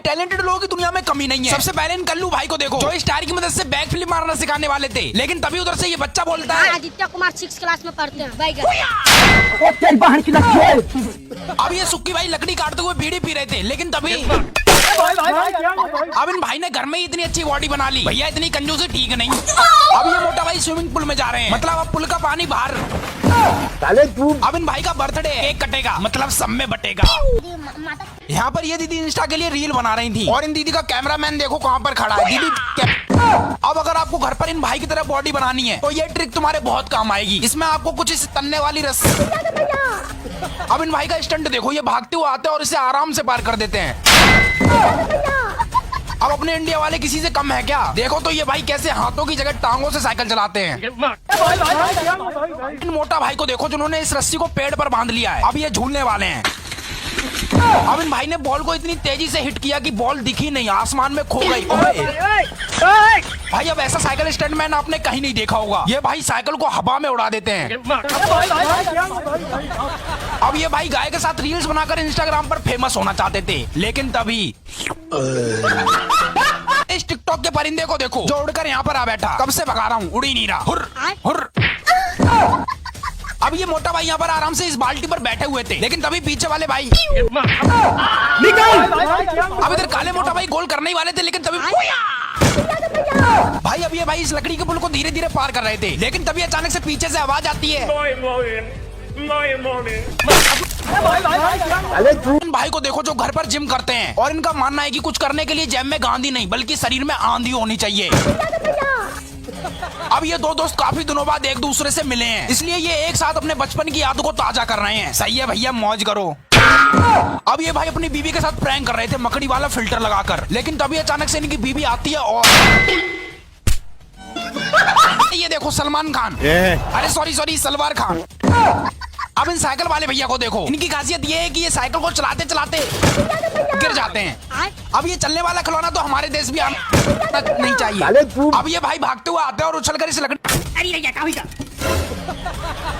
Talented लोगों की दुनिया में कमी नहीं है। सबसे पहले इन कल्लू भाई को देखो, जो स्टार की मदद से बैक फ्लिप मारना सिखाने वाले थे, लेकिन तभी उधर से ये बच्चा बोलता है आदित्य कुमार 6 क्लास में पढ़ते हैं। अब ये सुक्की भाई लकड़ी काटते हुए बीड़ी पी रहे थे, लेकिन तभी अब इन भाई ने घर में ही इतनी अच्छी बॉडी बना ली। भैया इतनी कंजूसी ठीक नहीं। अब ये मोटा भाई स्विमिंग पूल में जा रहे हैं, मतलब अब पुल का पानी बाहर। अब इन भाई का बर्थडे, केक कटेगा, मतलब सब में बटेगा। यहाँ पर ये दीदी इंस्टा के लिए रील बना रही थी, और इन दीदी का कैमरामैन देखो कहाँ पर खड़ा है। दीदी अब अगर आपको घर पर इन भाई की तरह बॉडी बनानी है तो ये ट्रिक तुम्हारे बहुत काम आएगी। इसमें आपको कुछ इस तन्ने वाली रस्सी। अब इन भाई का स्टंट देखो, ये भागते हुए आते हैं और इसे आराम से पार कर देते हैं। अब अपने इंडिया वाले किसी से कम है क्या? देखो तो ये भाई कैसे हाथों की जगह टांगों से साइकिल चलाते हैं। इन मोटा भाई को देखो जिन्होंने इस रस्सी को पेड़ पर बांध लिया है, अब ये झूलने वाले हैं। अब इन भाई ने बॉल को इतनी तेजी से हिट किया कि बॉल दिखी नहीं, आसमान में खो गई। भाई अब ऐसा साइकिल स्टंटमैन आपने कहीं नहीं देखा होगा। ये भाई साइकिल को हवा में उड़ा देते हैं। अब ये भाई गाय के साथ रील्स बनाकर इंस्टाग्राम पर फेमस होना चाहते थे, लेकिन तभी इस टिकटॉक के परिंदे को देखो जो उड़कर यहाँ पर आ बैठा। कब से भगा रहा हूँ, उड़ ही नहीं रहा। हुर हुर। अब ये मोटा भाई यहाँ पर आराम से इस बाल्टी पर बैठे हुए थे, लेकिन तभी पीछे वाले भाई अब इधर काले मोटा भाई गोल करने ही वाले थे, लेकिन तभी भाई अब ये भाई इस लकड़ी के पुल को धीरे धीरे पार कर रहे थे, लेकिन तभी अचानक से पीछे से आवाज आती है। इन भाई को देखो जो घर पर जिम करते हैं, और इनका मानना है कि कुछ करने के लिए जेब में गांधी नहीं बल्कि शरीर में आंधी होनी चाहिए। अब ये दो दोस्त काफी दिनों बाद एक दूसरे से मिले हैं, इसलिए ये एक साथ अपने बचपन की यादों को ताजा कर रहे हैं। सही है भैया, मौज करो। अब ये भाई अपनी बीवी के साथ प्रैंक कर रहे थे मकड़ी वाला फिल्टर लगाकर, लेकिन तभी अचानक से इनकी बीवी आती है और ये देखो सलमान खान, अरे सॉरी सलवार खान। अब इन साइकिल वाले भैया को देखो, इनकी खासियत ये है कि ये साइकिल को चलाते चलाते गिर जाते हैं। अब ये चलने वाला खिलौना तो हमारे देश भी आना नहीं चाहिए। अब ये भाई भागते हुए आते हैं और उछलकर इस लकड़ी।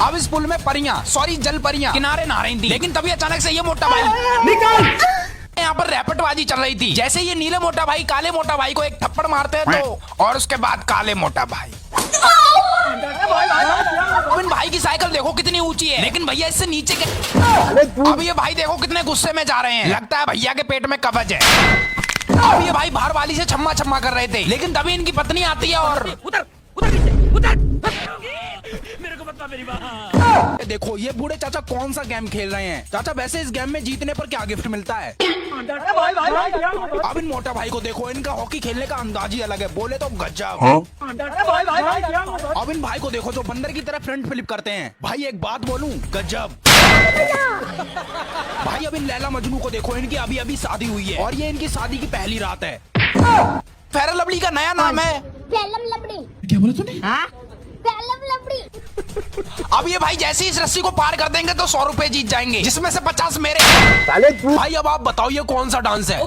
अब इस पुल में परियां, सॉरी जल परियां किनारे नहा रही थी, लेकिन तभी अचानक से ये मोटा भाई यहाँ पर रैपटबाजी चल रही थी। जैसे ये नीले मोटा भाई काले मोटा भाई को एक थप्पड़ मारते हैं तो, और उसके बाद काले मोटा भाई। इन भाई की साइकिल देखो कितनी ऊंची है, लेकिन भैया इससे नीचे के। अब ये भाई देखो कितने गुस्से में जा रहे हैं, लगता है भैया के पेट में कब्ज है। अब ये भाई बाहर वाली से छम्मा छम्मा कर रहे थे, लेकिन तभी इनकी पत्नी आती है और उधर मेरे को बता मेरी बात। देखो ये बूढ़े चाचा कौन सा गेम खेल रहे हैं। चाचा वैसे इस गेम में जीतने पर क्या गिफ्ट मिलता है? अब इन मोटा भाई को देखो, इनका हॉकी खेलने का अंदाज ही अलग है, बोले तो गजब। अब इन भाई को देखो जो बंदर की तरह फ्रंट फ्लिप करते हैं। भाई एक बात बोलूं, गजब। भाई अब इन लैला मजनू को देखो, इनकी अभी अभी शादी हुई है और ये इनकी शादी की पहली रात है। फेयर लवली का नया नाम है क्या बोला तूने? अब ये भाई जैसे इस रस्सी को पार कर देंगे तो 100 रुपए जीत जाएंगे, जिसमें से 50 मेरे। भाई अब आप बताओ ये कौन सा डांस है?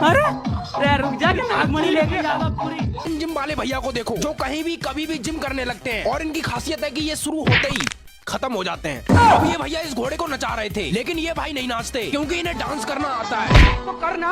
अरे रुक जा के नागमणि लेके जा पूरी। इन जिम वाले भैया को देखो जो कहीं भी कभी भी जिम करने लगते हैं, और इनकी खासियत है कि ये शुरू होते ही खत्म हो जाते हैं। अब ये भैया इस घोड़े को नचा रहे थे, लेकिन ये भाई नहीं नाचते क्योंकि इन्हें डांस करना आता है। तो करना